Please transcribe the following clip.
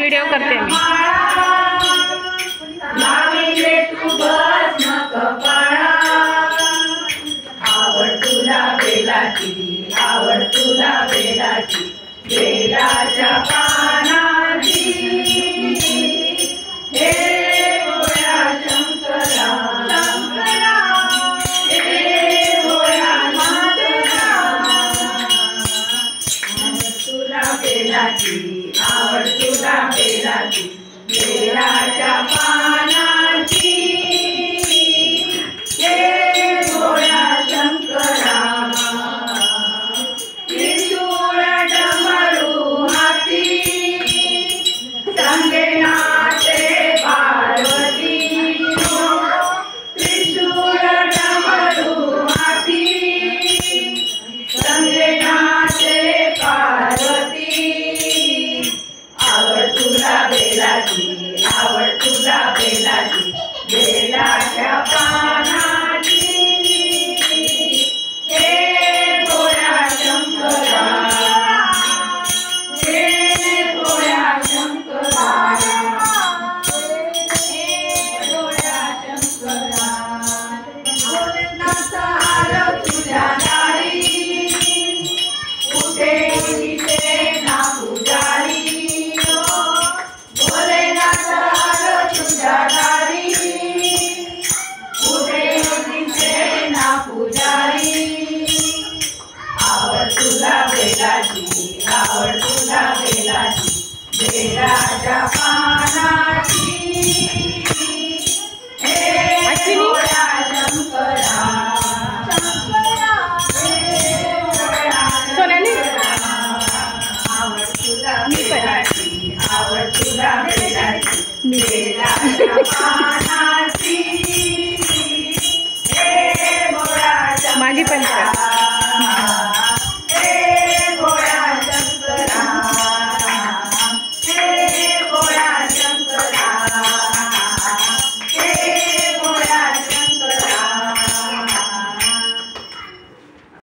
Video करते मी। आवड तुला बेलाची, आवड तुला बेलाची, बेलाच्या पानाची, हे भोळ्या शंकरा, शंकरा, हे भोळ्या शंकरा। आवड तुला बेलाची, आवड तुला बेलाची, बेलाच्या पानाची, हे भोळ्या शंकरा। त्रिशूळ डमरू हाती, संगे नाचे पार्वती, त्रिशूळ डमरू हाती, संगे नाचे पार्वती। आवड तुला बेलाची, आवड तुला बेलाची, बेलाच्या पानाची, हे भोळ्या शंकरा, हे भोळ्या शंकरा, हे भोळ्या शंकरा। भोलेनाथ आलं तुझ्या दारी, कुठे दिसे ना पुजारी, भोलेनाथ आलं तुझ्या दारी, कुठे दिसे ना पुजारी। आवड तुला बेलाची, आवड तुला बेलाची, बेलाच्या पानाची, हे भोळ्या शंकरा, शंकरा, हे भोळ्या शंकरा। आवड तुला बेलाची, आवड तुला बेलाची, बेलाच्या पानाची, हे भोळ्या शंकरा। माझी पण